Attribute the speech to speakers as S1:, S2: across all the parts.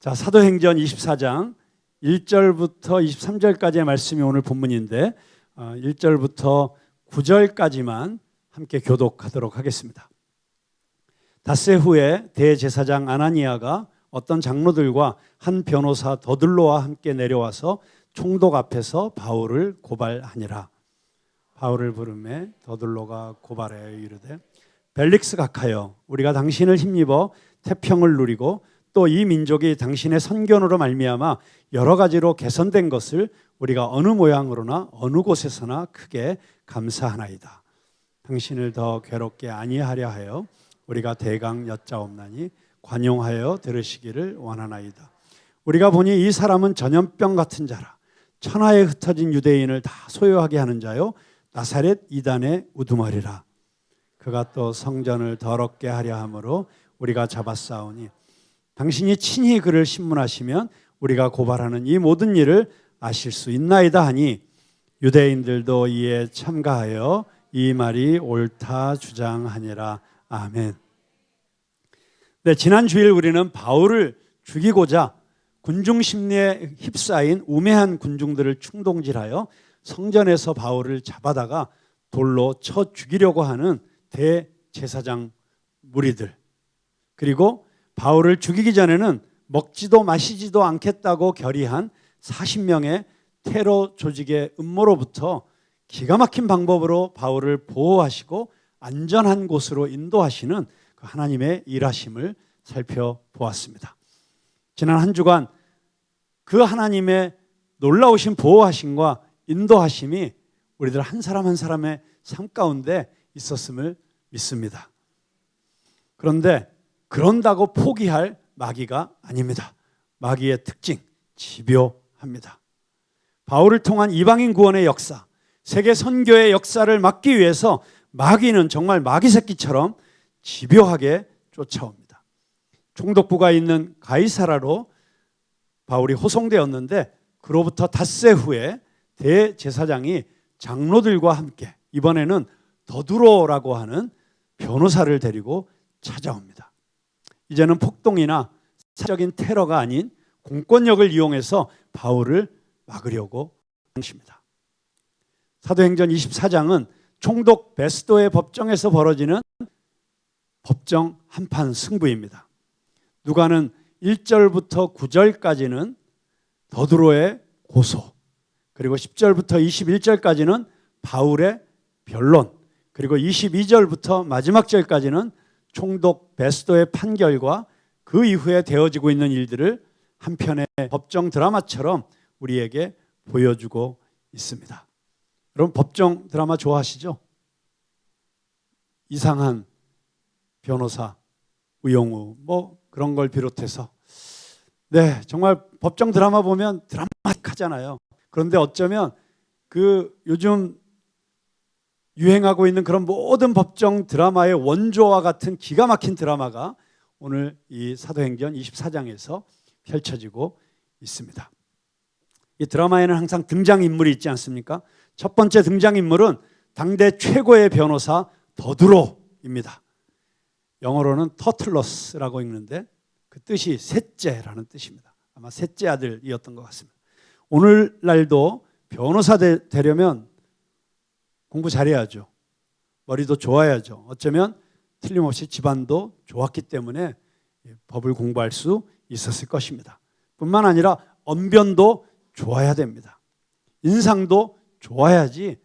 S1: 자, 사도행전 24장 1절부터 23절까지의 말씀이 오늘 본문인데 1절부터 9절까지만 함께 교독하도록 하겠습니다. 닷새 후에 대제사장 아나니아가 어떤 장로들과 한 변호사 더둘로와 함께 내려와서 총독 앞에서 바울을 고발하니라. 바울을 부르매 더둘로가 고발하여 이르되 벨릭스 각하여, 우리가 당신을 힘입어 태평을 누리고 또 이 민족이 당신의 선견으로 말미암아 여러 가지로 개선된 것을 우리가 어느 모양으로나 어느 곳에서나 크게 감사하나이다. 당신을 더 괴롭게 아니하려 하여 우리가 대강 여짜옵나니 관용하여 들으시기를 원하나이다. 우리가 보니 이 사람은 전염병 같은 자라. 천하에 흩어진 유대인을 다 소유하게 하는 자요 나사렛 이단의 우두머리라. 그가 또 성전을 더럽게 하려 함으로 우리가 잡았사오니 당신이 친히 그를 신문하시면 우리가 고발하는 이 모든 일을 아실 수 있나이다 하니 유대인들도 이에 참가하여 이 말이 옳다 주장하니라. 아멘. 네, 지난 주일 우리는 바울을 죽이고자 군중 심리에 휩싸인 우매한 군중들을 충동질하여 성전에서 바울을 잡아다가 돌로 쳐 죽이려고 하는 대제사장 무리들, 그리고 바울을 죽이기 전에는 먹지도 마시지도 않겠다고 결의한 40명의 테러 조직의 음모로부터 기가 막힌 방법으로 바울을 보호하시고 안전한 곳으로 인도하시는 그 하나님의 일하심을 살펴보았습니다. 지난 한 주간 그 하나님의 놀라우신 보호하심과 인도하심이 우리들 한 사람 한 사람의 삶 가운데 있었음을 믿습니다. 그런데 그런다고 포기할 마귀가 아닙니다. 마귀의 특징, 집요합니다. 바울을 통한 이방인 구원의 역사, 세계 선교의 역사를 막기 위해서 마귀는 정말 마귀 새끼처럼 집요하게 쫓아옵니다. 총독부가 있는 가이사라로 바울이 호송되었는데 그로부터 닷새 후에 대제사장이 장로들과 함께 이번에는 더두로라고 하는 변호사를 데리고 찾아옵니다. 이제는 폭동이나 사적인 테러가 아닌 공권력을 이용해서 바울을 막으려고 하는 것입니다. 사도행전 24장은 총독 베스도의 법정에서 벌어지는 법정 한판 승부입니다. 누가는 1절부터 9절까지는 더두로의 고소, 그리고 10절부터 21절까지는 바울의 변론, 그리고 22절부터 마지막 절까지는 총독 베스도의 판결과 그 이후에 되어지고 있는 일들을 한 편의 법정 드라마처럼 우리에게 보여주고 있습니다. 여러분, 법정 드라마 좋아하시죠? 이상한 변호사, 우영우 뭐 그런 걸 비롯해서 네, 정말 법정 드라마 보면 드라마틱하잖아요. 그런데 어쩌면 그 요즘 유행하고 있는 그런 모든 법정 드라마의 원조와 같은 기가 막힌 드라마가 오늘 이 사도행전 24장에서 펼쳐지고 있습니다. 이 드라마에는 항상 등장인물이 있지 않습니까? 첫 번째 등장인물은 당대 최고의 변호사 더두로입니다. 영어로는 터틀러스라고 읽는데 그 뜻이 셋째라는 뜻입니다. 아마 셋째 아들이었던 것 같습니다. 오늘날도 변호사 되려면 공부 잘해야죠. 머리도 좋아야죠. 어쩌면 틀림없이 집안도 좋았기 때문에 법을 공부할 수 있었을 것입니다. 뿐만 아니라 언변도 좋아야 됩니다. 인상도 좋아야지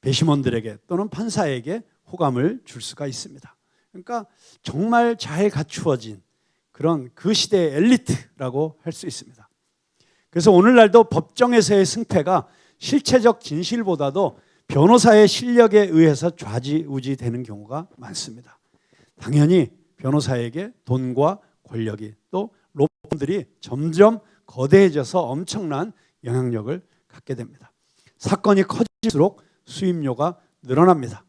S1: 배심원들에게 또는 판사에게 호감을 줄 수가 있습니다. 그러니까 정말 잘 갖추어진 그런 그 시대의 엘리트라고 할 수 있습니다. 그래서 오늘날도 법정에서의 승패가 실체적 진실보다도 변호사의 실력에 의해서 좌지우지 되는 경우가 많습니다. 당연히 변호사에게 돈과 권력이 또 로펌들이 점점 거대해져서 엄청난 영향력을 갖게 됩니다. 사건이 커질수록 수임료가 늘어납니다.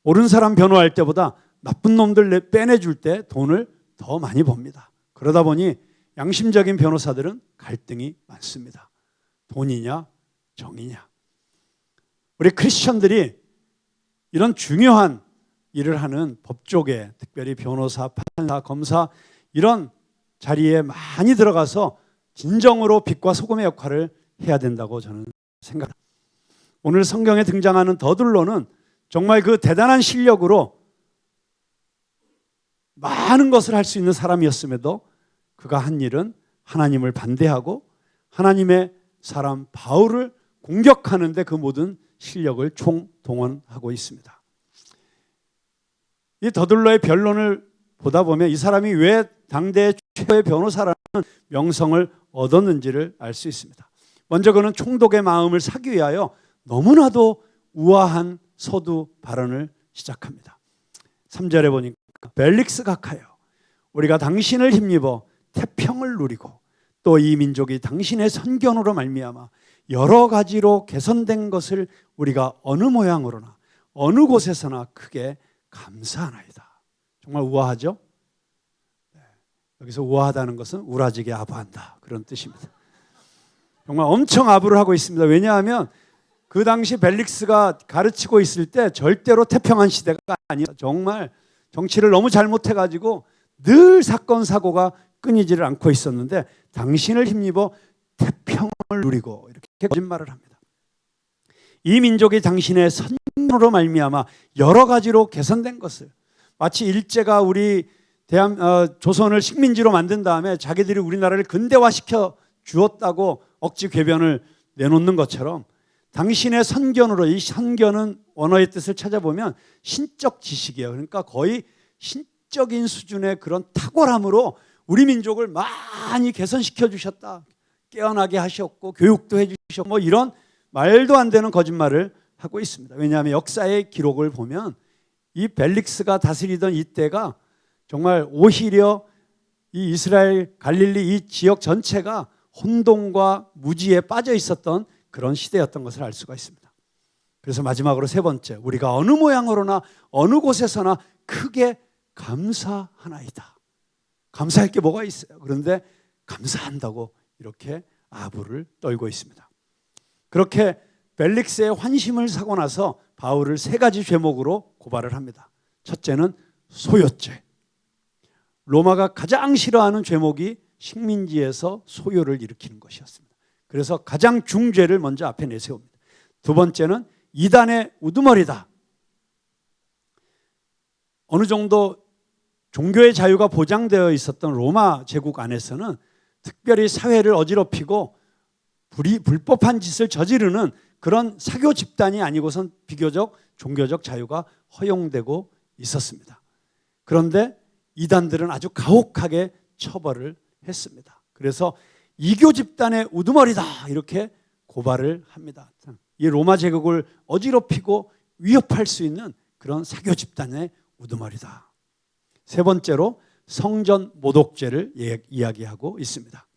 S1: 옳은 사람 변호할 때보다 나쁜 놈들 빼내줄 때 돈을 더 많이 법니다. 그러다 보니 양심적인 변호사들은 갈등이 많습니다. 돈이냐 정이냐. 우리 크리스천들이 이런 중요한 일을 하는 법조계, 특별히 변호사, 판사, 검사 이런 자리에 많이 들어가서 진정으로 빛과 소금의 역할을 해야 된다고 저는 생각합니다. 오늘 성경에 등장하는 더둘로는 정말 그 대단한 실력으로 많은 것을 할 수 있는 사람이었음에도 그가 한 일은 하나님을 반대하고 하나님의 사람 바울을 공격하는데 그 모든 실력을 총동원하고 있습니다. 이 더둘로의 변론을 보다 보면 이 사람이 왜 당대의 최고의 변호사라는 명성을 얻었는지를 알 수 있습니다. 먼저 그는 총독의 마음을 사기 위하여 너무나도 우아한 서두 발언을 시작합니다. 3절에 보니까 벨릭스 각하여 우리가 당신을 힘입어 태평을 누리고 또 이 민족이 당신의 선견으로 말미암아 여러 가지로 개선된 것을 우리가 어느 모양으로나 어느 곳에서나 크게 감사하나이다. 정말 우아하죠? 여기서 우아하다는 것은 우라지게 아부한다, 그런 뜻입니다. 정말 엄청 아부를 하고 있습니다. 왜냐하면 그 당시 벨릭스가 가르치고 있을 때 절대로 태평한 시대가 아니에요. 정말 정치를 너무 잘못해가지고 늘 사건 사고가 끊이지를 않고 있었는데 당신을 힘입어 태평을 누리고 이렇게 거짓말을 합니다. 이 민족이 당신의 선으로 말미암아 여러 가지로 개선된 것을, 마치 일제가 우리 조선을 식민지로 만든 다음에 자기들이 우리나라를 근대화시켜 주었다고 억지 궤변을 내놓는 것처럼 당신의 선견으로, 이 선견은 원어의 뜻을 찾아보면 신적 지식이에요. 그러니까 거의 신적인 수준의 그런 탁월함으로 우리 민족을 많이 개선시켜 주셨다. 깨어나게 하셨고 교육도 해주셨고 뭐 이런 말도 안 되는 거짓말을 하고 있습니다. 왜냐하면 역사의 기록을 보면 이 벨릭스가 다스리던 이때가 정말 오히려 이 이스라엘 갈릴리 이 지역 전체가 혼돈과 무지에 빠져 있었던 그런 시대였던 것을 알 수가 있습니다. 그래서 마지막으로 세 번째, 우리가 어느 모양으로나 어느 곳에서나 크게 감사하나이다. 감사할 게 뭐가 있어요? 그런데 감사한다고 이렇게 아부를 떨고 있습니다. 그렇게 벨릭스의 환심을 사고 나서 바울을 세 가지 죄목으로 고발을 합니다. 첫째는 소요죄. 로마가 가장 싫어하는 죄목이 식민지에서 소요를 일으키는 것이었습니다. 그래서 가장 중죄를 먼저 앞에 내세웁니다. 두 번째는 이단의 우두머리다. 어느 정도 종교의 자유가 보장되어 있었던 로마 제국 안에서는 특별히 사회를 어지럽히고 불법한 짓을 저지르는 그런 사교 집단이 아니고선 비교적 종교적 자유가 허용되고 있었습니다. 그런데 이단들은 아주 가혹하게 처벌을 했습니다. 그래서 이교 집단의 우두머리다 이렇게 고발을 합니다. 이 로마 제국을 어지럽히고 위협할 수 있는 그런 사교 집단의 우두머리다. 세 번째로 성전 모독죄를 이야기하고 있습니다.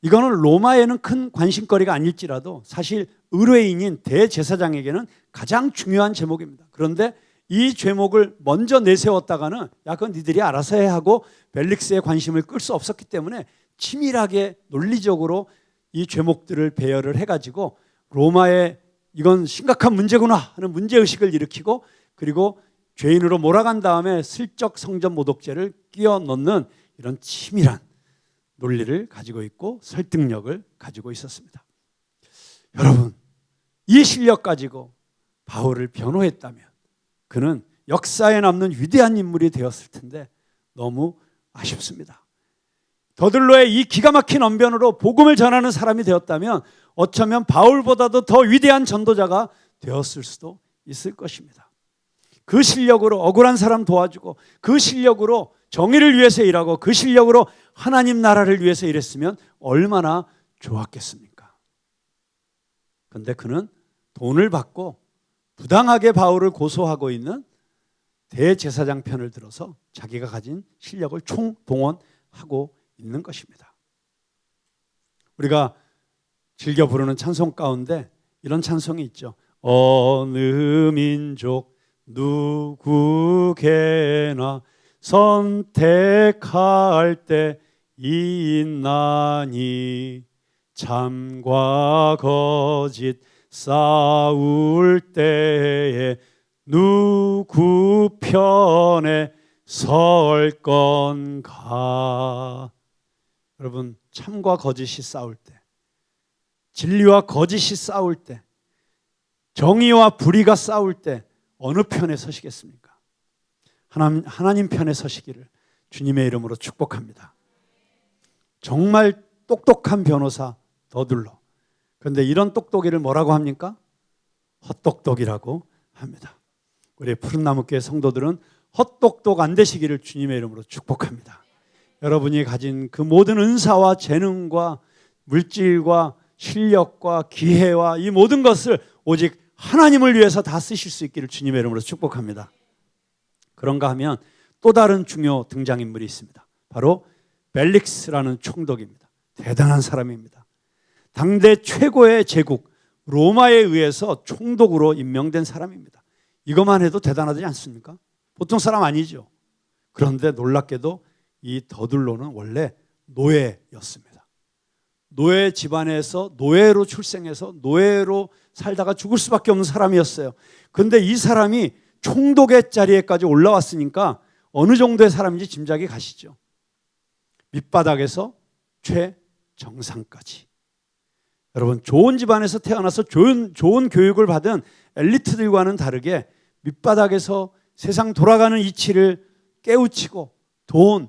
S1: 이거는 로마에는 큰 관심거리가 아닐지라도 사실 의뢰인인 대제사장에게는 가장 중요한 제목입니다. 그런데 이 죄목을 먼저 내세웠다가는 야, 그건 니들이 알아서 해 하고 벨릭스의 관심을 끌 수 없었기 때문에 치밀하게 논리적으로 이 죄목들을 배열을 해가지고 로마에 이건 심각한 문제구나 하는 문제의식을 일으키고 그리고 죄인으로 몰아간 다음에 슬쩍 성전 모독죄를 끼워 넣는 이런 치밀한 논리를 가지고 있고 설득력을 가지고 있었습니다. 여러분, 이 실력 가지고 바울을 변호했다면 그는 역사에 남는 위대한 인물이 되었을 텐데 너무 아쉽습니다. 더들로의 이 기가 막힌 언변으로 복음을 전하는 사람이 되었다면 어쩌면 바울보다도 더 위대한 전도자가 되었을 수도 있을 것입니다. 그 실력으로 억울한 사람 도와주고 그 실력으로 정의를 위해서 일하고 그 실력으로 하나님 나라를 위해서 일했으면 얼마나 좋았겠습니까? 그런데 그는 돈을 받고 부당하게 바울을 고소하고 있는 대제사장 편을 들어서 자기가 가진 실력을 총동원하고 있는 것입니다. 우리가 즐겨 부르는 찬송 가운데 이런 찬송이 있죠. 어느 민족 누구게나 선택할 때 있나니 참과 거짓 싸울 때에 누구 편에 설 건가. 여러분, 참과 거짓이 싸울 때, 진리와 거짓이 싸울 때, 정의와 불의가 싸울 때 어느 편에 서시겠습니까? 하나님 편에 서시기를 주님의 이름으로 축복합니다. 정말 똑똑한 변호사 더둘러. 그런데 이런 똑똑이를 뭐라고 합니까? 헛똑똑이라고 합니다. 우리 푸른나무교회 성도들은 헛똑똑 안 되시기를 주님의 이름으로 축복합니다. 여러분이 가진 그 모든 은사와 재능과 물질과 실력과 기회와 이 모든 것을 오직 하나님을 위해서 다 쓰실 수 있기를 주님의 이름으로 축복합니다. 그런가 하면 또 다른 중요 등장인물이 있습니다. 바로 벨릭스라는 총독입니다. 대단한 사람입니다. 당대 최고의 제국 로마에 의해서 총독으로 임명된 사람입니다. 이것만 해도 대단하지 않습니까? 보통 사람 아니죠. 그런데 놀랍게도 이 더둘로는 원래 노예였습니다. 노예 집안에서 노예로 출생해서 노예로 살다가 죽을 수밖에 없는 사람이었어요. 그런데 이 사람이 총독의 자리에까지 올라왔으니까 어느 정도의 사람인지 짐작이 가시죠. 밑바닥에서 최정상까지. 여러분, 좋은 집안에서 태어나서 좋은 교육을 받은 엘리트들과는 다르게 밑바닥에서 세상 돌아가는 이치를 깨우치고 돈,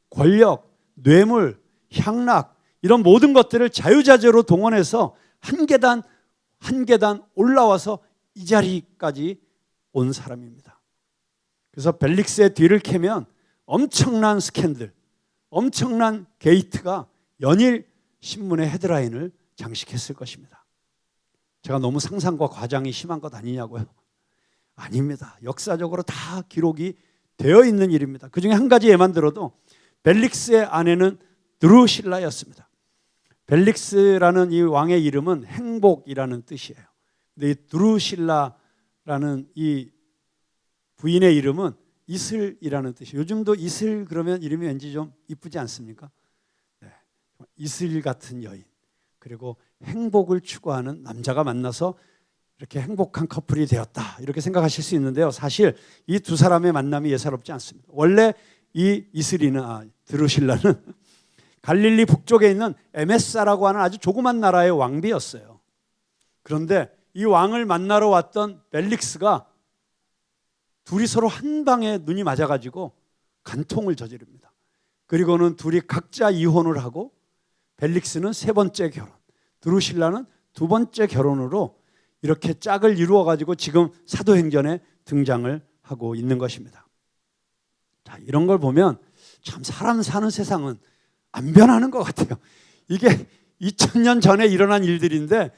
S1: 권력, 뇌물, 향락 이런 모든 것들을 자유자재로 동원해서 한 계단 한 계단 올라와서 이 자리까지 온 사람입니다. 그래서 벨릭스의 뒤를 캐면 엄청난 스캔들, 엄청난 게이트가 연일 신문의 헤드라인을 장식했을 것입니다. 제가 너무 상상과 과장이 심한 것 아니냐고요? 아닙니다. 역사적으로 다 기록이 되어 있는 일입니다. 그 중에 한 가지 예만 들어도 벨릭스의 아내는 드루실라였습니다. 벨릭스라는 이 왕의 이름은 행복이라는 뜻이에요. 근데 이 드루실라라는 이 부인의 이름은 이슬이라는 뜻이에요. 요즘도 이슬 그러면 이름이 왠지 좀 이쁘지 않습니까? 네. 이슬 같은 여인, 그리고 행복을 추구하는 남자가 만나서 이렇게 행복한 커플이 되었다, 이렇게 생각하실 수 있는데요. 사실 이 두 사람의 만남이 예사롭지 않습니다. 원래 이 이슬이는 드루실라는 갈릴리 북쪽에 있는 에메사라고 하는 아주 조그만 나라의 왕비였어요. 그런데 이 왕을 만나러 왔던 벨릭스가 둘이 서로 한 방에 눈이 맞아가지고 간통을 저지릅니다. 그리고는 둘이 각자 이혼을 하고 벨릭스는 세 번째 결혼, 드루실라는 두 번째 결혼으로 이렇게 짝을 이루어가지고 지금 사도행전에 등장을 하고 있는 것입니다. 자, 이런 걸 보면 참 사람 사는 세상은 안 변하는 것 같아요. 이게 2000년 전에 일어난 일들인데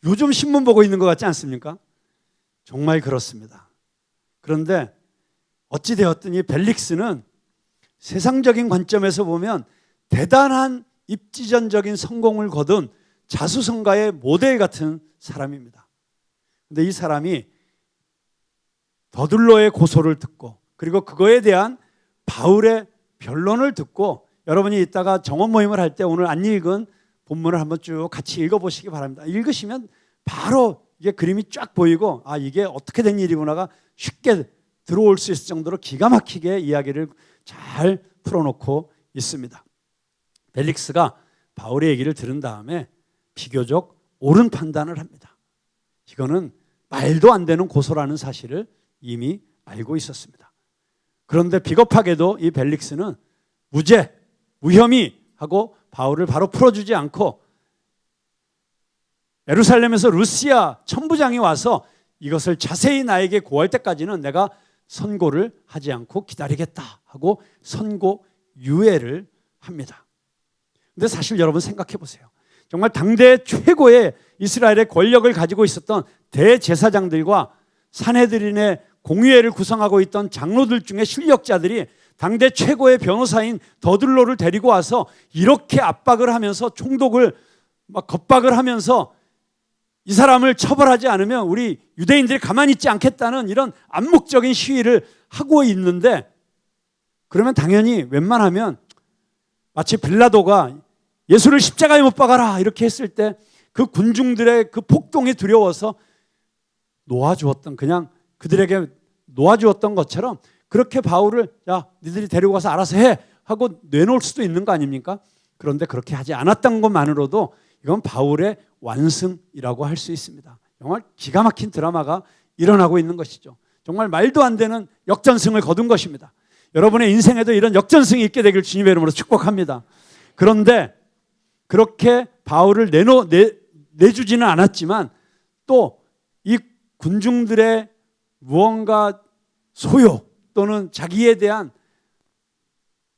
S1: 요즘 신문 보고 있는 것 같지 않습니까? 정말 그렇습니다. 그런데 어찌되었든 이 벨릭스는 세상적인 관점에서 보면 대단한 입지전적인 성공을 거둔 자수성가의 모델 같은 사람입니다. 그런데 이 사람이 더둘로의 고소를 듣고 그리고 그거에 대한 바울의 변론을 듣고, 여러분이 이따가 정원 모임을 할 때 오늘 안 읽은 본문을 한번 쭉 같이 읽어보시기 바랍니다. 읽으시면 바로 이게 그림이 쫙 보이고 이게 어떻게 된 일이구나가 쉽게 들어올 수 있을 정도로 기가 막히게 이야기를 잘 풀어놓고 있습니다. 벨릭스가 바울의 얘기를 들은 다음에 비교적 옳은 판단을 합니다. 이거는 말도 안 되는 고소라는 사실을 이미 알고 있었습니다. 그런데 비겁하게도 이 벨릭스는 무죄, 무혐의 하고 바울을 바로 풀어주지 않고 예루살렘에서 루시아 천부장이 와서 이것을 자세히 나에게 고할 때까지는 내가 선고를 하지 않고 기다리겠다 하고 선고 유예를 합니다. 근데 사실 여러분 생각해 보세요. 정말 당대 최고의 이스라엘의 권력을 가지고 있었던 대제사장들과 산헤드린의 공의회를 구성하고 있던 장로들 중에 실력자들이 당대 최고의 변호사인 더둘로를 데리고 와서 이렇게 압박을 하면서 총독을 막 겁박을 하면서 이 사람을 처벌하지 않으면 우리 유대인들이 가만히 있지 않겠다는 이런 암묵적인 시위를 하고 있는데, 그러면 당연히 웬만하면 마치 빌라도가 예수를 십자가에 못 박아라 이렇게 했을 때 그 군중들의 그 폭동이 두려워서 놓아주었던, 그냥 그들에게 놓아주었던 것처럼 그렇게 바울을 야 니들이 데리고 가서 알아서 해 하고 내놓을 수도 있는 거 아닙니까? 그런데 그렇게 하지 않았던 것만으로도 이건 바울의 완승이라고 할 수 있습니다. 정말 기가 막힌 드라마가 일어나고 있는 것이죠. 정말 말도 안 되는 역전승을 거둔 것입니다. 여러분의 인생에도 이런 역전승이 있게 되길 주님의 이름으로 축복합니다. 그런데 그렇게 바울을 내주지는 않았지만 또 이 군중들의 무언가 소요 또는 자기에 대한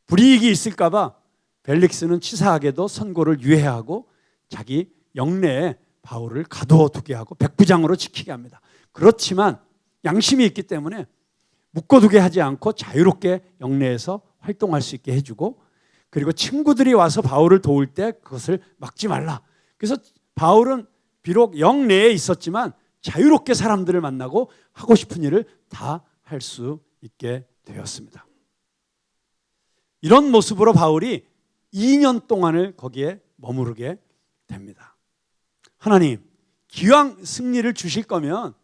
S1: 불이익이 있을까 봐 벨릭스는 치사하게도 선고를 유예하고 자기 영내에 바울을 가둬두게 하고 백부장으로 지키게 합니다. 그렇지만 양심이 있기 때문에 묶어두게 하지 않고 자유롭게 영내에서 활동할 수 있게 해주고, 그리고 친구들이 와서 바울을 도울 때 그것을 막지 말라. 그래서 바울은 비록 영내에 있었지만 자유롭게 사람들을 만나고 하고 싶은 일을 다 할 수 있게 되었습니다. 이런 모습으로 바울이 2년 동안을 거기에 머무르게 됩니다. 하나님, 기왕 승리를 주실 거면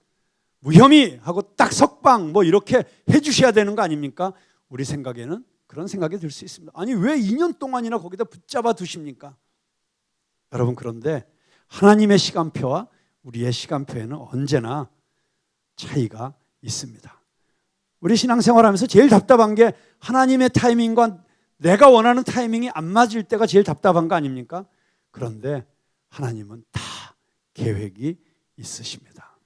S1: 무혐의 하고 딱 석방 뭐 이렇게 해주셔야 되는 거 아닙니까? 우리 생각에는 그런 생각이 들 수 있습니다. 아니 왜 2년 동안이나 거기다 붙잡아 두십니까? 여러분, 그런데 하나님의 시간표와 우리의 시간표에는 언제나 차이가 있습니다. 우리 신앙생활하면서 제일 답답한 게 하나님의 타이밍과 내가 원하는 타이밍이 안 맞을 때가 제일 답답한 거 아닙니까? 그런데 하나님은 다 계획이 있으십니다.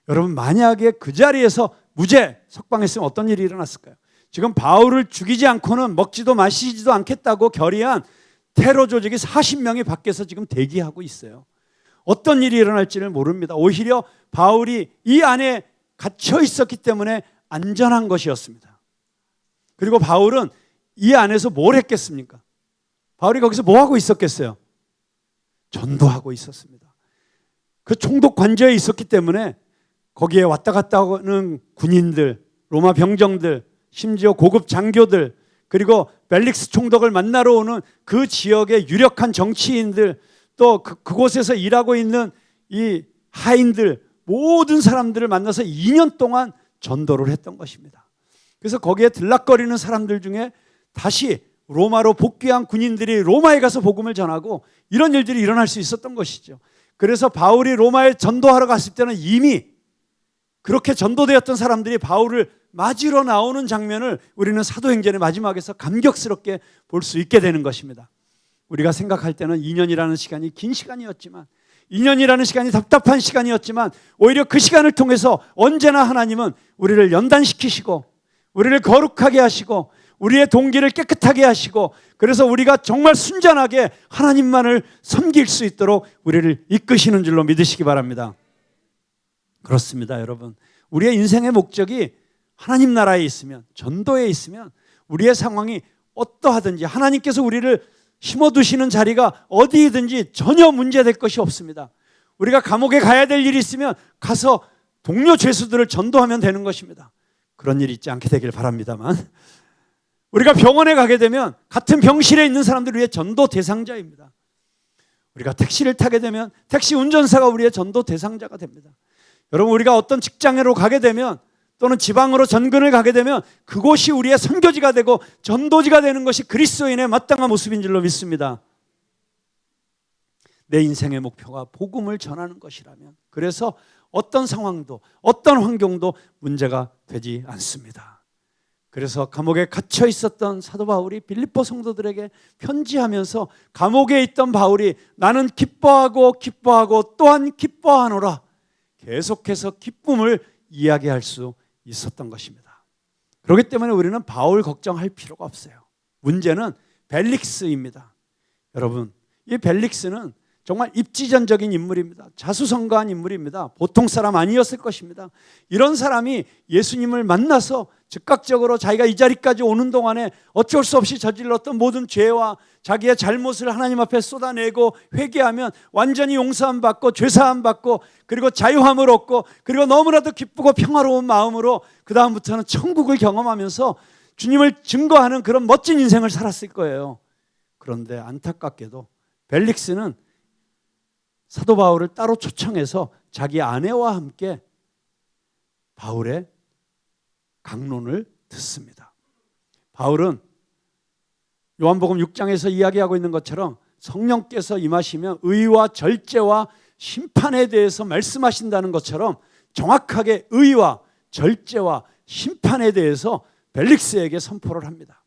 S1: 여러분, 만약에 그 자리에서 무죄 석방했으면 어떤 일이 일어났을까요? 지금 바울을 죽이지 않고는 먹지도 마시지도 않겠다고 결의한 테러 조직이 40명이 밖에서 지금 대기하고 있어요. 어떤 일이 일어날지를 모릅니다. 오히려 바울이 이 안에 갇혀 있었기 때문에 안전한 것이었습니다. 그리고 바울은 이 안에서 뭘 했겠습니까? 바울이 거기서 뭐 하고 있었겠어요? 전도하고 있었습니다. 그 총독 관저에 있었기 때문에 거기에 왔다 갔다 하는 군인들, 로마 병정들, 심지어 고급 장교들, 그리고 벨릭스 총독을 만나러 오는 그 지역의 유력한 정치인들, 또 그곳에서 일하고 있는 이 하인들, 모든 사람들을 만나서 2년 동안 전도를 했던 것입니다. 그래서 거기에 들락거리는 사람들 중에 다시 로마로 복귀한 군인들이 로마에 가서 복음을 전하고 이런 일들이 일어날 수 있었던 것이죠. 그래서 바울이 로마에 전도하러 갔을 때는 이미 그렇게 전도되었던 사람들이 바울을 맞으러 나오는 장면을 우리는 사도행전의 마지막에서 감격스럽게 볼 수 있게 되는 것입니다. 우리가 생각할 때는 2년이라는 시간이 긴 시간이었지만, 2년이라는 시간이 답답한 시간이었지만, 오히려 그 시간을 통해서 언제나 하나님은 우리를 연단시키시고 우리를 거룩하게 하시고 우리의 동기를 깨끗하게 하시고, 그래서 우리가 정말 순전하게 하나님만을 섬길 수 있도록 우리를 이끄시는 줄로 믿으시기 바랍니다. 그렇습니다, 여러분. 우리의 인생의 목적이 하나님 나라에 있으면, 전도에 있으면 우리의 상황이 어떠하든지 하나님께서 우리를 심어두시는 자리가 어디든지 전혀 문제될 것이 없습니다. 우리가 감옥에 가야 될 일이 있으면 가서 동료 죄수들을 전도하면 되는 것입니다. 그런 일이 있지 않게 되길 바랍니다만, 우리가 병원에 가게 되면 같은 병실에 있는 사람들을 위해 전도 대상자입니다. 우리가 택시를 타게 되면 택시 운전사가 우리의 전도 대상자가 됩니다. 여러분, 우리가 어떤 직장으로 가게 되면 또는 지방으로 전근을 가게 되면 그곳이 우리의 선교지가 되고 전도지가 되는 것이 그리스도인의 마땅한 모습인 줄로 믿습니다. 내 인생의 목표가 복음을 전하는 것이라면, 그래서 어떤 상황도 어떤 환경도 문제가 되지 않습니다. 그래서 감옥에 갇혀 있었던 사도 바울이 빌립보 성도들에게 편지하면서 감옥에 있던 바울이 나는 기뻐하고 또한 기뻐하노라, 계속해서 기쁨을 이야기할 수 있었던 것입니다. 그렇기 때문에 우리는 바울 걱정할 필요가 없어요. 문제는 벨릭스입니다. 여러분, 이 벨릭스는 정말 입지전적인 인물입니다. 자수성가한 인물입니다. 보통 사람 아니었을 것입니다. 이런 사람이 예수님을 만나서 즉각적으로 자기가 이 자리까지 오는 동안에 어쩔 수 없이 저질렀던 모든 죄와 자기의 잘못을 하나님 앞에 쏟아내고 회개하면 완전히 용서함 받고 죄사함 받고 그리고 자유함을 얻고 그리고 너무나도 기쁘고 평화로운 마음으로 그 다음부터는 천국을 경험하면서 주님을 증거하는 그런 멋진 인생을 살았을 거예요. 그런데 안타깝게도 벨릭스는 사도 바울을 따로 초청해서 자기 아내와 함께 바울의 강론을 듣습니다. 바울은 요한복음 6장에서 이야기하고 있는 것처럼 성령께서 임하시면 의와 절제와 심판에 대해서 말씀하신다는 것처럼 정확하게 의와 절제와 심판에 대해서 벨릭스에게 선포를 합니다.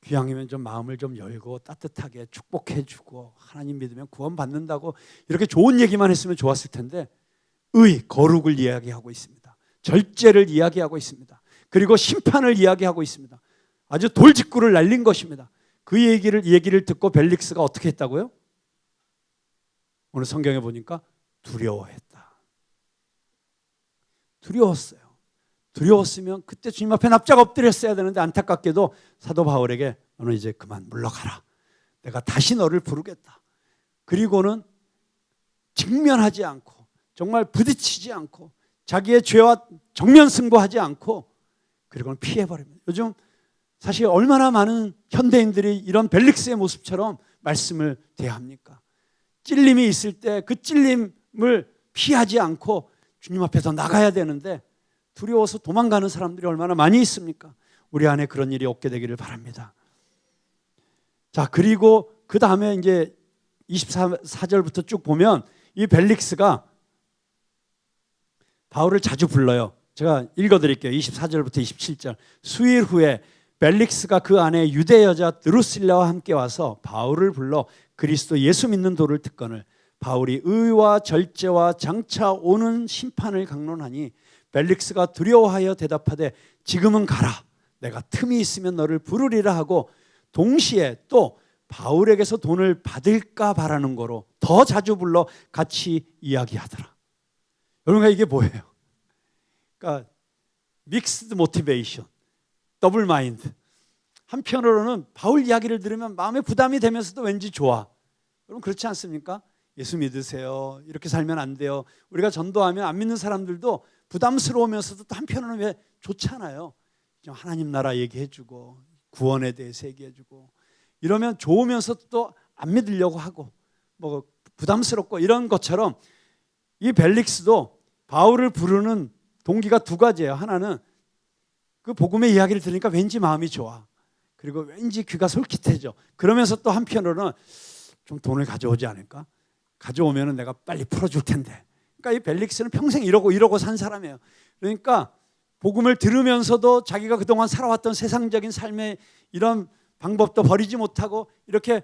S1: 귀향이면 좀 마음을 좀 열고 따뜻하게 축복해주고 하나님 믿으면 구원받는다고 이렇게 좋은 얘기만 했으면 좋았을 텐데 거룩을 이야기하고 있습니다. 절제를 이야기하고 있습니다. 그리고 심판을 이야기하고 있습니다. 아주 돌직구를 날린 것입니다. 그 얘기를 듣고 벨릭스가 어떻게 했다고요? 오늘 성경에 보니까 두려워했다. 두려웠어요. 두려웠으면 그때 주님 앞에 납작 엎드렸어야 되는데 안타깝게도 사도 바울에게 너는 이제 그만 물러가라. 내가 다시 너를 부르겠다. 그리고는 직면하지 않고 정말 부딪히지 않고 자기의 죄와 정면 승부하지 않고 그리고는 피해버립니다. 요즘 사실 얼마나 많은 현대인들이 이런 벨릭스의 모습처럼 말씀을 대합니까? 찔림이 있을 때 그 찔림을 피하지 않고 주님 앞에서 나가야 되는데 두려워서 도망가는 사람들이 얼마나 많이 있습니까? 우리 안에 그런 일이 없게 되기를 바랍니다. 자, 그리고 그 다음에 이제 24절부터 쭉 보면 이 벨릭스가 바울을 자주 불러요. 제가 읽어드릴게요. 24절부터 27절. 수일 후에 벨릭스가 그 안에 유대 여자 드루실라와 함께 와서 바울을 불러 그리스도 예수 믿는 도를 듣거늘 바울이 의와 절제와 장차 오는 심판을 강론하니 벨릭스가 두려워하여 대답하되 지금은 가라. 내가 틈이 있으면 너를 부르리라 하고 동시에 또 바울에게서 돈을 받을까 바라는 거로 더 자주 불러 같이 이야기하더라. 여러분, 이게 뭐예요? 그러니까 믹스드 모티베이션, 더블 마인드. 한편으로는 바울 이야기를 들으면 마음에 부담이 되면서도 왠지 좋아. 여러분 그렇지 않습니까? 예수 믿으세요. 이렇게 살면 안 돼요. 우리가 전도하면 안 믿는 사람들도 부담스러우면서도 또 한편으로는 왜 좋잖아요. 하나님 나라 얘기해주고 구원에 대해서 얘기해주고 이러면 좋으면서도 또 안 믿으려고 하고 뭐 부담스럽고 이런 것처럼 이 벨릭스도 바울을 부르는 동기가 두 가지예요. 하나는 그 복음의 이야기를 들으니까 왠지 마음이 좋아. 그리고 왠지 귀가 솔깃해져. 그러면서 또 한편으로는 좀 돈을 가져오지 않을까? 가져오면 내가 빨리 풀어줄 텐데. 그러니까 이 벨릭스는 평생 이러고 산 사람이에요. 그러니까 복음을 들으면서도 자기가 그동안 살아왔던 세상적인 삶의 이런 방법도 버리지 못하고 이렇게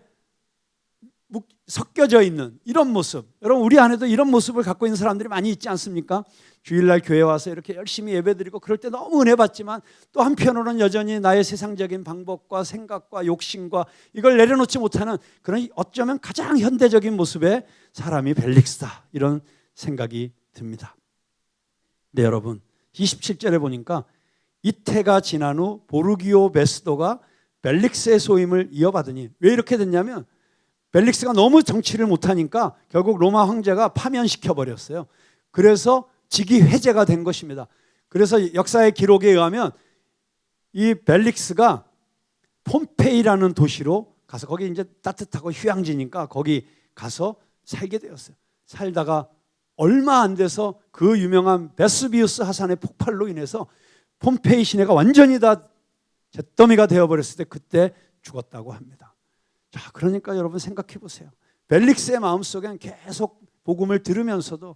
S1: 섞여져 있는 이런 모습. 여러분 우리 안에도 이런 모습을 갖고 있는 사람들이 많이 있지 않습니까? 주일날 교회 와서 이렇게 열심히 예배드리고 그럴 때 너무 은혜 받지만 또 한편으로는 여전히 나의 세상적인 방법과 생각과 욕심과 이걸 내려놓지 못하는 그런 어쩌면 가장 현대적인 모습의 사람이 벨릭스다. 이런 생각이 듭니다. 네, 여러분 27절에 보니까 이태가 지난 후 보르기오 베스도가 벨릭스의 소임을 이어받으니 왜 이렇게 됐냐면 벨릭스가 너무 정치를 못하니까 결국 로마 황제가 파면시켜버렸어요. 그래서 직위 해제가 된 것입니다. 그래서 역사의 기록에 의하면 이 벨릭스가 폼페이라는 도시로 가서 거기 이제 따뜻하고 휴양지니까 거기 가서 살게 되었어요. 살다가 얼마 안 돼서 그 유명한 베스비우스 하산의 폭발로 인해서 폼페이 시내가 완전히 다 잿더미가 되어버렸을 때 그때 죽었다고 합니다. 자, 그러니까 여러분 생각해 보세요. 벨릭스의 마음속엔 계속 복음을 들으면서도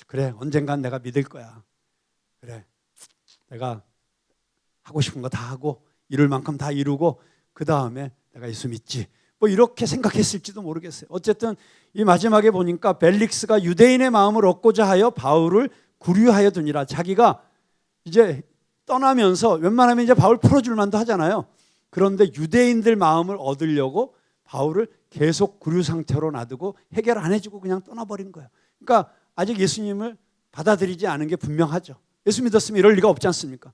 S1: 그래, 언젠간 내가 믿을 거야. 그래, 내가 하고 싶은 거 다 하고 이룰 만큼 다 이루고 그 다음에 내가 예수 믿지. 뭐 이렇게 생각했을지도 모르겠어요. 어쨌든 이 마지막에 보니까 벨릭스가 유대인의 마음을 얻고자 하여 바울을 구류하여 두니라. 자기가 이제 떠나면서 웬만하면 이제 바울 풀어줄 만도 하잖아요. 그런데 유대인들 마음을 얻으려고 바울을 계속 구류 상태로 놔두고 해결 안 해주고 그냥 떠나버린 거예요. 그러니까 아직 예수님을 받아들이지 않은 게 분명하죠. 예수 믿었으면 이럴 리가 없지 않습니까?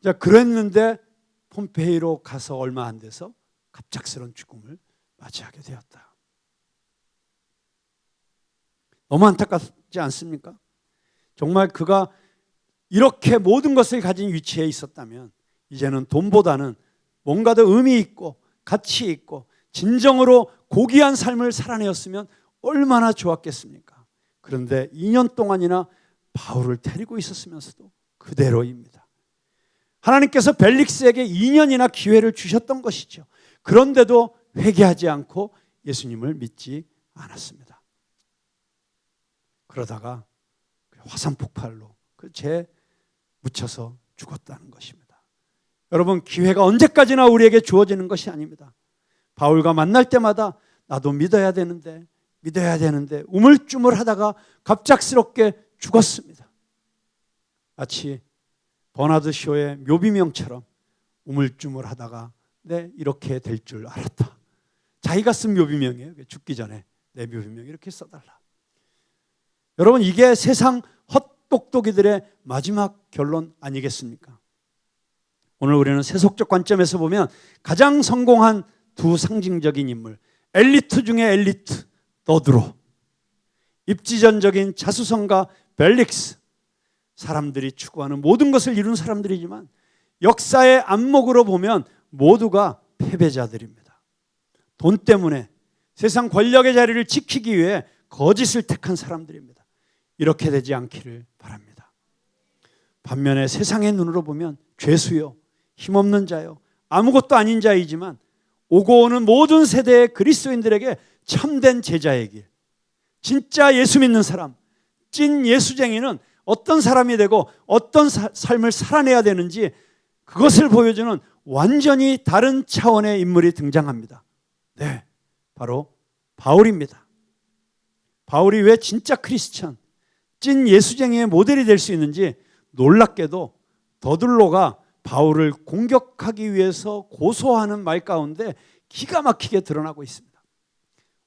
S1: 자, 그랬는데 폼페이로 가서 얼마 안 돼서 갑작스러운 죽음을 맞이하게 되었다. 너무 안타깝지 않습니까? 정말 그가 이렇게 모든 것을 가진 위치에 있었다면 이제는 돈보다는 뭔가 더 의미 있고 가치 있고 진정으로 고귀한 삶을 살아내었으면 얼마나 좋았겠습니까? 그런데 2년 동안이나 바울을 데리고 있었으면서도 그대로입니다. 하나님께서 벨릭스에게 2년이나 기회를 주셨던 것이죠. 그런데도 회개하지 않고 예수님을 믿지 않았습니다. 그러다가 화산 폭발로 그 죄에 묻혀서 죽었다는 것입니다. 여러분, 기회가 언제까지나 우리에게 주어지는 것이 아닙니다. 바울과 만날 때마다 나도 믿어야 되는데 우물쭈물하다가 갑작스럽게 죽었습니다. 마치 버나드 쇼의 묘비명처럼 우물쭈물하다가 이렇게 될 줄 알았다. 자기가 쓴 묘비명이에요. 죽기 전에 내 묘비명 이렇게 써달라. 여러분, 이게 세상 헛똑똑이들의 마지막 결론 아니겠습니까? 오늘 우리는 세속적 관점에서 보면 가장 성공한 두 상징적인 인물, 엘리트 중에 엘리트 더드로, 입지전적인 자수성가 벨릭스, 사람들이 추구하는 모든 것을 이룬 사람들이지만 역사의 안목으로 보면 모두가 패배자들입니다. 돈 때문에 세상 권력의 자리를 지키기 위해 거짓을 택한 사람들입니다. 이렇게 되지 않기를 바랍니다. 반면에 세상의 눈으로 보면 죄수요, 힘없는 자요, 아무것도 아닌 자이지만 오고 오는 모든 세대의 그리스도인들에게 참된 제자의 길, 진짜 예수 믿는 사람, 찐 예수쟁이는 어떤 사람이 되고 어떤 삶을 살아내야 되는지 그것을 보여주는 완전히 다른 차원의 인물이 등장합니다. 네, 바로 바울입니다. 바울이 왜 진짜 크리스천, 찐 예수쟁이의 모델이 될 수 있는지 놀랍게도 더둘로가 바울을 공격하기 위해서 고소하는 말 가운데 기가 막히게 드러나고 있습니다.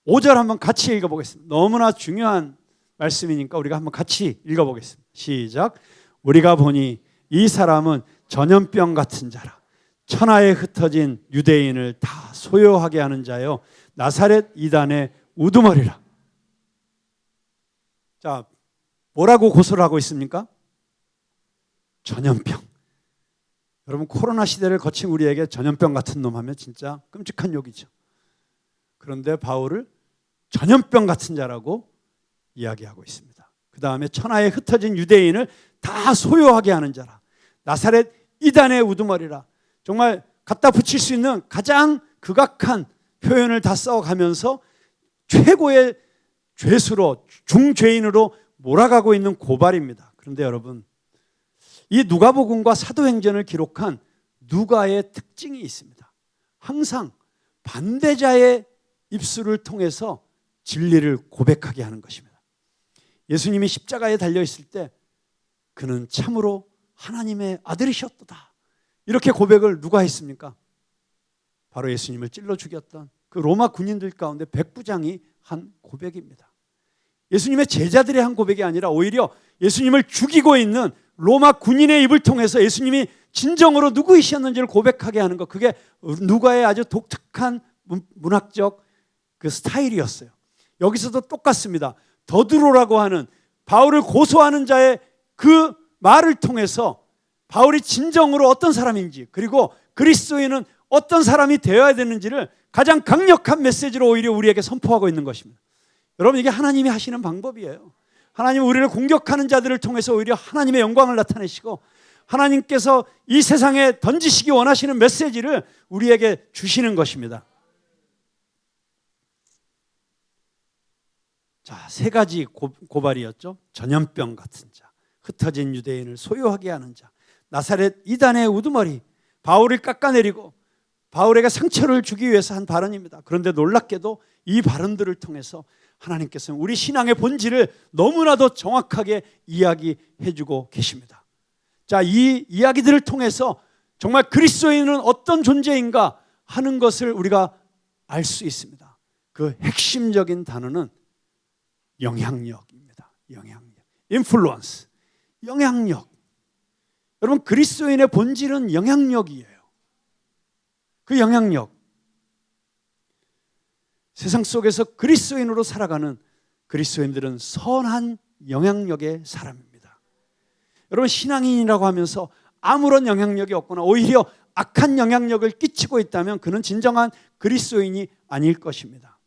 S1: 5절 한번 같이 읽어보겠습니다. 너무나 중요한 말씀이니까 우리가 한번 같이 읽어보겠습니다. 시작. 우리가 보니 이 사람은 전염병 같은 자라. 천하에 흩어진 유대인을 다 소요하게 하는 자요, 나사렛 이단의 우두머리라. 자, 뭐라고 고소를 하고 있습니까? 전염병. 여러분, 코로나 시대를 거친 우리에게 전염병 같은 놈 하면 진짜 끔찍한 욕이죠. 그런데 바울을 전염병 같은 자라고 이야기하고 있습니다. 그 다음에 천하에 흩어진 유대인을 다 소요하게 하는 자라. 나사렛 이단의 우두머리라. 정말 갖다 붙일 수 있는 가장 극악한 표현을 다 써가면서 최고의 죄수로, 중죄인으로 몰아가고 있는 고발입니다. 그런데 여러분, 이 누가복음과 사도행전을 기록한 누가의 특징이 있습니다. 항상 반대자의 입술을 통해서 진리를 고백하게 하는 것입니다. 예수님이 십자가에 달려있을 때 그는 참으로 하나님의 아들이셨도다, 이렇게 고백을 누가 했습니까? 바로 예수님을 찔러 죽였던 그 로마 군인들 가운데 백부장이 한 고백입니다. 예수님의 제자들의 한 고백이 아니라 오히려 예수님을 죽이고 있는 로마 군인의 입을 통해서 예수님이 진정으로 누구이셨는지를 고백하게 하는 것, 그게 누가의 아주 독특한 문학적 그 스타일이었어요. 여기서도 똑같습니다. 더드로라고 하는 바울을 고소하는 자의 그 말을 통해서 바울이 진정으로 어떤 사람인지, 그리고 그리스도인은 어떤 사람이 되어야 되는지를 가장 강력한 메시지로 오히려 우리에게 선포하고 있는 것입니다. 여러분, 이게 하나님이 하시는 방법이에요. 하나님은 우리를 공격하는 자들을 통해서 오히려 하나님의 영광을 나타내시고 하나님께서 이 세상에 던지시기 원하시는 메시지를 우리에게 주시는 것입니다. 자, 세 가지 고발이었죠. 전염병 같은 자, 흩어진 유대인을 소유하게 하는 자, 나사렛 이단의 우두머리, 바울을 깎아내리고 바울에게 상처를 주기 위해서 한 발언입니다. 그런데 놀랍게도 이 발언들을 통해서 하나님께서는 우리 신앙의 본질을 너무나도 정확하게 이야기해주고 계십니다. 자, 이 이야기들을 통해서 정말 그리스도인은 어떤 존재인가 하는 것을 우리가 알 수 있습니다. 그 핵심적인 단어는 영향력입니다. 영향력, 인플루언스, 영향력. 여러분, 그리스도인의 본질은 영향력이에요. 그 영향력, 세상 속에서 그리스도인으로 살아가는 그리스도인들은 선한 영향력의 사람입니다. 여러분, 신앙인이라고 하면서 아무런 영향력이 없거나 오히려 악한 영향력을 끼치고 있다면 그는 진정한 그리스도인이 아닐 것입니다.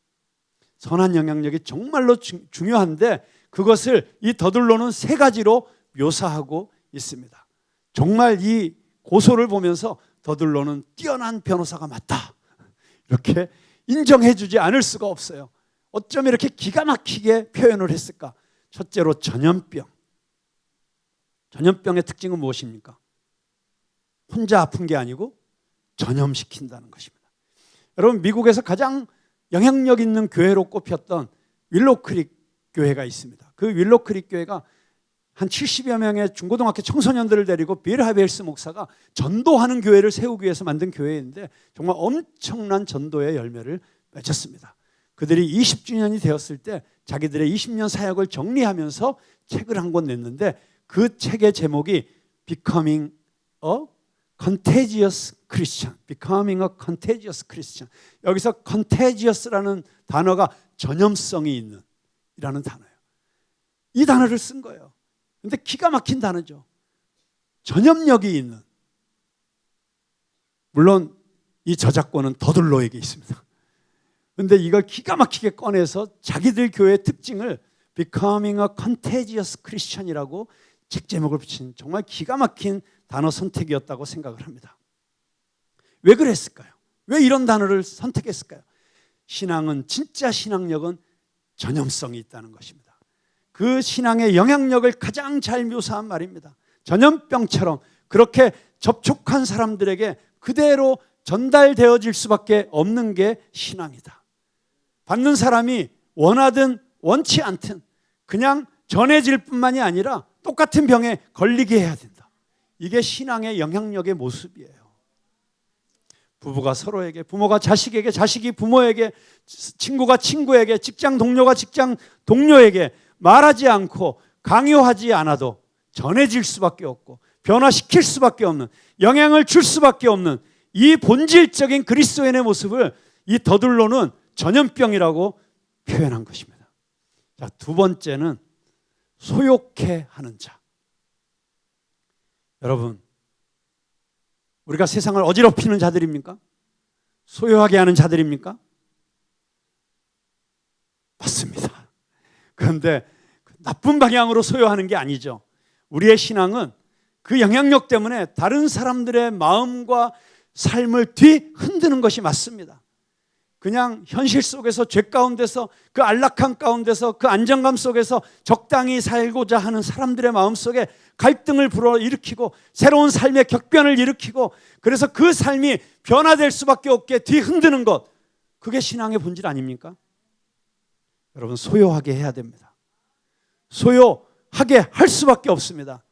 S1: 선한 영향력이 정말로 중요한데 그것을 이 더둘로는 세 가지로 묘사하고 있습니다. 정말 이 고소를 보면서 더들로는 뛰어난 변호사가 맞다, 이렇게 인정해 주지 않을 수가 없어요. 어쩜 이렇게 기가 막히게 표현을 했을까? 첫째로 전염병. 전염병의 특징은 무엇입니까? 혼자 아픈 게 아니고 전염시킨다는 것입니다. 여러분, 미국에서 가장 영향력 있는 교회로 꼽혔던 윌로크릭 교회가 있습니다. 그 윌로크릭 교회가 한 70여 명의 중고등학교 청소년들을 데리고 빌 하베일스 목사가 전도하는 교회를 세우기 위해서 만든 교회인데 정말 엄청난 전도의 열매를 맺었습니다. 그들이 20주년이 되었을 때 자기들의 20년 사역을 정리하면서 책을 한 권 냈는데 그 책의 제목이 Becoming a Contagious Christian. Becoming a Contagious Christian. 여기서 contagious라는 단어가 전염성이 있는 이라는 단어예요. 이 단어를 쓴 거예요. 근데 기가 막힌 단어죠. 전염력이 있는. 물론 이 저작권은 더들로에게 있습니다. 그런데 이걸 기가 막히게 꺼내서 자기들 교회의 특징을 Becoming a Contagious Christian이라고 책 제목을 붙인 정말 기가 막힌 단어 선택이었다고 생각을 합니다. 왜 그랬을까요? 왜 이런 단어를 선택했을까요? 신앙은, 진짜 신앙력은 전염성이 있다는 것입니다. 그 신앙의 영향력을 가장 잘 묘사한 말입니다. 전염병처럼 그렇게 접촉한 사람들에게 그대로 전달되어질 수밖에 없는 게 신앙이다. 받는 사람이 원하든 원치 않든 그냥 전해질 뿐만이 아니라 똑같은 병에 걸리게 해야 된다. 이게 신앙의 영향력의 모습이에요. 부부가 서로에게, 부모가 자식에게, 자식이 부모에게, 친구가 친구에게, 직장 동료가 직장 동료에게 말하지 않고 강요하지 않아도 전해질 수밖에 없고 변화시킬 수밖에 없는, 영향을 줄 수밖에 없는 이 본질적인 그리스도인의 모습을 이 더들로는 전염병이라고 표현한 것입니다. 자, 두 번째는 소욕해 하는 자. 여러분, 우리가 세상을 어지럽히는 자들입니까? 소요하게 하는 자들입니까? 맞습니다. 그런데 나쁜 방향으로 소요하는 게 아니죠. 우리의 신앙은 그 영향력 때문에 다른 사람들의 마음과 삶을 뒤흔드는 것이 맞습니다. 그냥 현실 속에서, 죄 가운데서, 그 안락함 가운데서, 그 안정감 속에서 적당히 살고자 하는 사람들의 마음속에 갈등을 불어일으키고 새로운 삶의 격변을 일으키고 그래서 그 삶이 변화될 수밖에 없게 뒤흔드는 것, 그게 신앙의 본질 아닙니까? 여러분, 소요하게 해야 됩니다. 소요하게 할 수밖에 없습니다.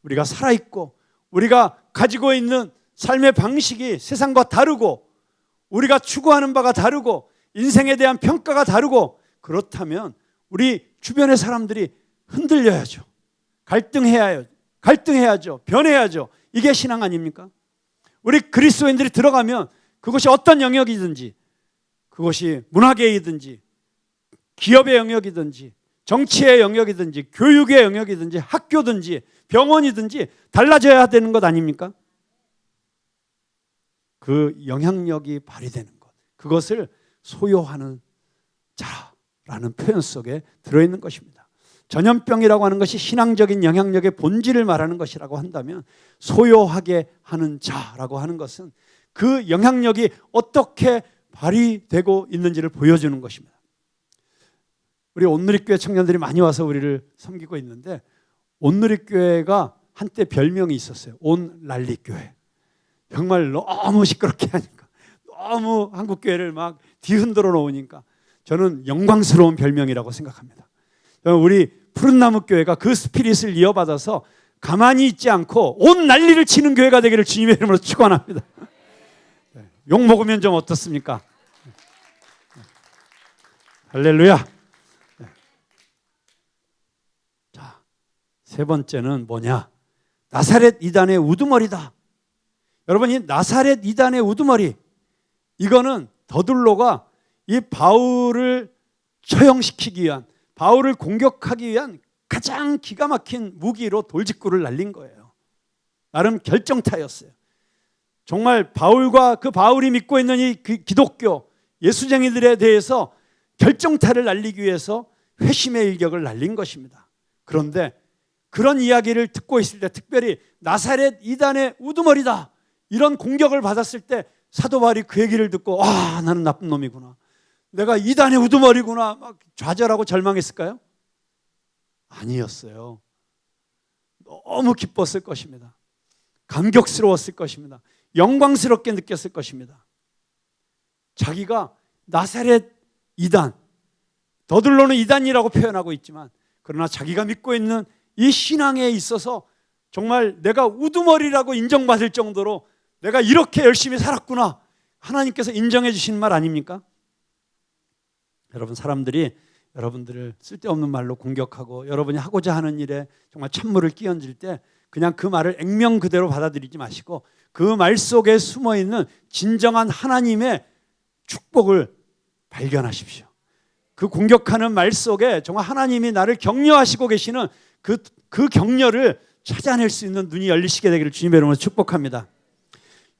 S1: 우리가 살아있고 우리가 가지고 있는 삶의 방식이 세상과 다르고 우리가 추구하는 바가 다르고 인생에 대한 평가가 다르고 그렇다면 우리 주변의 사람들이 흔들려야죠. 갈등해야죠. 변해야죠. 이게 신앙 아닙니까? 우리 그리스도인들이 들어가면 그것이 어떤 영역이든지, 그것이 문화계이든지 기업의 영역이든지 정치의 영역이든지 교육의 영역이든지 학교든지 병원이든지 달라져야 되는 것 아닙니까? 그 영향력이 발휘되는 것, 그것을 소요하는 자라는 표현 속에 들어있는 것입니다. 전염병이라고 하는 것이 신앙적인 영향력의 본질을 말하는 것이라고 한다면 소요하게 하는 자라고 하는 것은 그 영향력이 어떻게 발휘되고 있는지를 보여주는 것입니다. 우리 온누리교회 청년들이 많이 와서 우리를 섬기고 있는데 온누리교회가 한때 별명이 있었어요. 온랄리교회. 정말 너무 시끄럽게 하니까, 너무 한국교회를 막 뒤흔들어 놓으니까 저는 영광스러운 별명이라고 생각합니다. 우리 푸른나무 교회가 그 스피릿을 이어받아서 가만히 있지 않고 온 난리를 치는 교회가 되기를 주님의 이름으로 축원합니다. 욕 먹으면 좀 어떻습니까? 할렐루야. 자, 세 번째는 뭐냐? 나사렛 이단의 우두머리다. 여러분, 이 나사렛 이단의 우두머리, 이거는 더들로가 이 바울을 처형시키기 위한, 바울을 공격하기 위한 가장 기가 막힌 무기로 돌직구를 날린 거예요. 나름 결정타였어요. 정말 바울과 그 바울이 믿고 있는 이 기독교 예수쟁이들에 대해서 결정타를 날리기 위해서 회심의 일격을 날린 것입니다. 그런데 그런 이야기를 듣고 있을 때, 특별히 나사렛 이단의 우두머리다 이런 공격을 받았을 때 사도 바울이 그 얘기를 듣고 나는 나쁜 놈이구나, 내가 이단의 우두머리구나 막 좌절하고 절망했을까요? 아니었어요. 너무 기뻤을 것입니다. 감격스러웠을 것입니다. 영광스럽게 느꼈을 것입니다. 자기가 나사렛 이단, 더들로는 이단이라고 표현하고 있지만 그러나 자기가 믿고 있는 이 신앙에 있어서 정말 내가 우두머리라고 인정받을 정도로 내가 이렇게 열심히 살았구나, 하나님께서 인정해 주신 말 아닙니까? 여러분, 사람들이 여러분들을 쓸데없는 말로 공격하고 여러분이 하고자 하는 일에 정말 찬물을 끼얹을 때 그냥 그 말을 액면 그대로 받아들이지 마시고 그 말 속에 숨어있는 진정한 하나님의 축복을 발견하십시오. 그 공격하는 말 속에 정말 하나님이 나를 격려하시고 계시는 그 격려를 찾아낼 수 있는 눈이 열리시게 되기를 주님의 이름으로 축복합니다.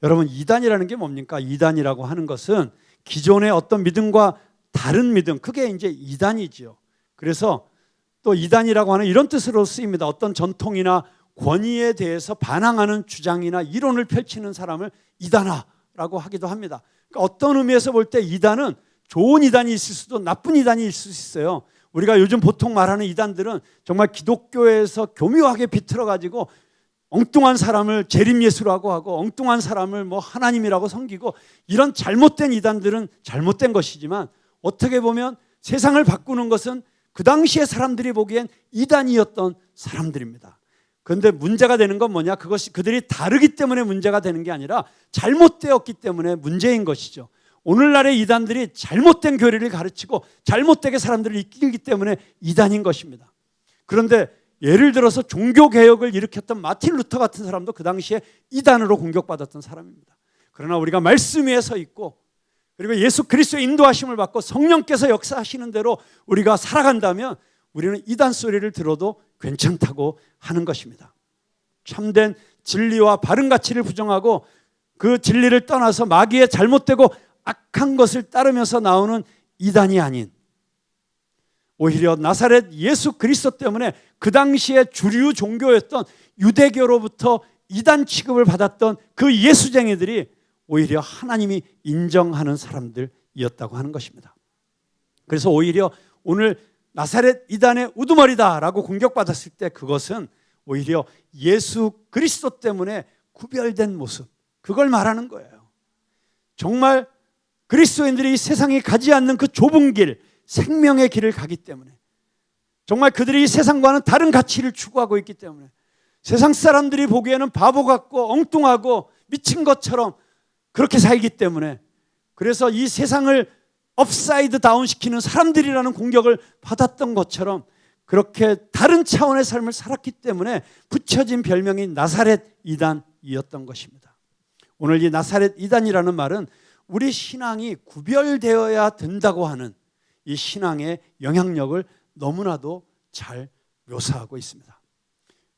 S1: 여러분, 이단이라는 게 뭡니까? 이단이라고 하는 것은 기존의 어떤 믿음과 다른 믿음, 그게 이제 이단이지요. 그래서 또 이단이라고 하는 이런 뜻으로 쓰입니다. 어떤 전통이나 권위에 대해서 반항하는 주장이나 이론을 펼치는 사람을 이단아라고 하기도 합니다. 그러니까 어떤 의미에서 볼 때 이단은 좋은 이단이 있을 수도 나쁜 이단이 있을 수 있어요. 우리가 요즘 보통 말하는 이단들은 정말 기독교에서 교묘하게 비틀어가지고 엉뚱한 사람을 재림예수라고 하고 엉뚱한 사람을 하나님이라고 섬기고 이런 잘못된 이단들은 잘못된 것이지만 어떻게 보면 세상을 바꾸는 것은 그 당시에 사람들이 보기엔 이단이었던 사람들입니다. 그런데 문제가 되는 건 뭐냐? 그것이 그들이 다르기 때문에 문제가 되는 게 아니라 잘못되었기 때문에 문제인 것이죠. 오늘날의 이단들이 잘못된 교리를 가르치고 잘못되게 사람들을 이끌기 때문에 이단인 것입니다. 그런데 예를 들어서 종교개혁을 일으켰던 마틴 루터 같은 사람도 그 당시에 이단으로 공격받았던 사람입니다. 그러나 우리가 말씀 위에 서 있고 그리고 예수 그리스도의 인도하심을 받고 성령께서 역사하시는 대로 우리가 살아간다면 우리는 이단 소리를 들어도 괜찮다고 하는 것입니다. 참된 진리와 바른 가치를 부정하고 그 진리를 떠나서 마귀의 잘못되고 악한 것을 따르면서 나오는 이단이 아닌, 오히려 나사렛 예수 그리스도 때문에 그 당시에 주류 종교였던 유대교로부터 이단 취급을 받았던 그 예수쟁이들이 오히려 하나님이 인정하는 사람들이었다고 하는 것입니다. 그래서 오히려 오늘 나사렛 이단의 우두머리다라고 공격받았을 때 그것은 오히려 예수 그리스도 때문에 구별된 모습, 그걸 말하는 거예요. 정말 그리스도인들이 이 세상에 가지 않는 그 좁은 길, 생명의 길을 가기 때문에, 정말 그들이 이 세상과는 다른 가치를 추구하고 있기 때문에, 세상 사람들이 보기에는 바보 같고 엉뚱하고 미친 것처럼 그렇게 살기 때문에, 그래서 이 세상을 업사이드 다운 시키는 사람들이라는 공격을 받았던 것처럼 그렇게 다른 차원의 삶을 살았기 때문에 붙여진 별명이 나사렛 이단이었던 것입니다. 오늘 이 나사렛 이단이라는 말은 우리 신앙이 구별되어야 된다고 하는 이 신앙의 영향력을 너무나도 잘 묘사하고 있습니다.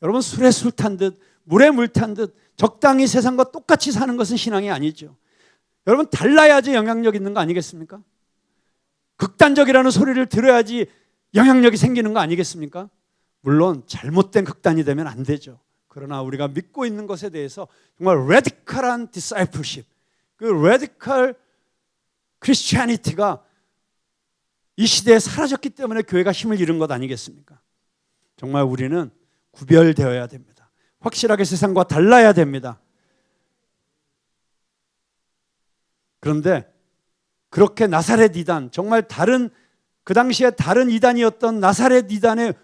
S1: 여러분, 술에 술 탄 듯 물에 물 탄 듯 적당히 세상과 똑같이 사는 것은 신앙이 아니죠. 여러분, 달라야지 영향력 있는 거 아니겠습니까? 극단적이라는 소리를 들어야지 영향력이 생기는 거 아니겠습니까? 물론 잘못된 극단이 되면 안 되죠. 그러나 우리가 믿고 있는 것에 대해서 정말 레디컬한 디사이플십, 그 레디컬 크리스티애니티가 이 시대에 사라졌기 때문에 교회가 힘을 잃은 것 아니겠습니까? 정말 우리는 구별되어야 됩니다. 확실하게 세상과 달라야 됩니다. 그런데 그렇게 나사렛 이단, 정말 그 당시에 다른 이단이었던 나사렛 이단의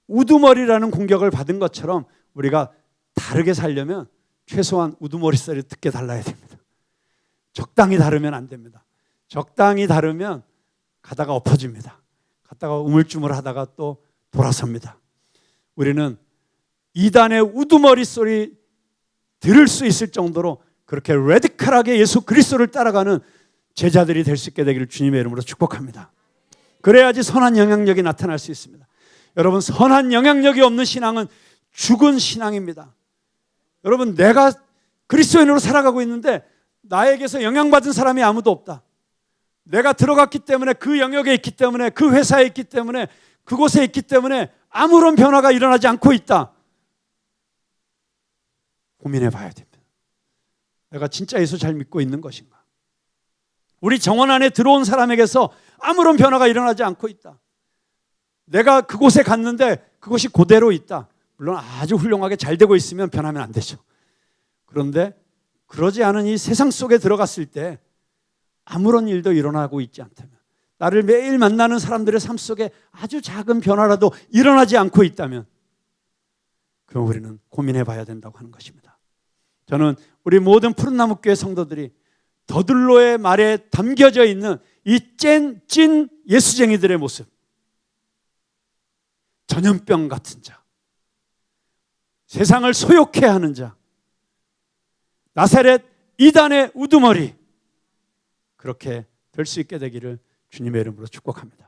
S1: 우두머리라는 공격을 받은 것처럼 우리가 다르게 살려면 최소한 우두머리 소리 듣게 달라야 됩니다. 적당히 다르면 안 됩니다. 적당히 다르면 가다가 엎어집니다. 갔다가 우물쭈물하다가 또 돌아섭니다. 우리는 이단의 우두머리 소리 들을 수 있을 정도로 그렇게 레디컬하게 예수 그리스도를 따라가는 제자들이 될 수 있게 되기를 주님의 이름으로 축복합니다. 그래야지 선한 영향력이 나타날 수 있습니다. 여러분, 선한 영향력이 없는 신앙은 죽은 신앙입니다. 여러분, 내가 그리스도인으로 살아가고 있는데 나에게서 영향받은 사람이 아무도 없다. 내가 들어갔기 때문에, 그 영역에 있기 때문에, 그 회사에 있기 때문에, 그곳에 있기 때문에 아무런 변화가 일어나지 않고 있다. 고민해 봐야 됩니다. 내가 진짜 예수 잘 믿고 있는 것인가? 우리 정원 안에 들어온 사람에게서 아무런 변화가 일어나지 않고 있다. 내가 그곳에 갔는데 그것이 그대로 있다. 물론 아주 훌륭하게 잘 되고 있으면 변하면 안 되죠. 그런데 그러지 않은 이 세상 속에 들어갔을 때 아무런 일도 일어나고 있지 않다면, 나를 매일 만나는 사람들의 삶 속에 아주 작은 변화라도 일어나지 않고 있다면, 그럼 우리는 고민해 봐야 된다고 하는 것입니다. 저는 우리 모든 푸른나무 교회 성도들이 더들로의 말에 담겨져 있는 이 찐 예수쟁이들의 모습, 전염병 같은 자, 세상을 소욕해 하는 자, 나사렛 이단의 우두머리, 그렇게 될 수 있게 되기를 주님의 이름으로 축복합니다.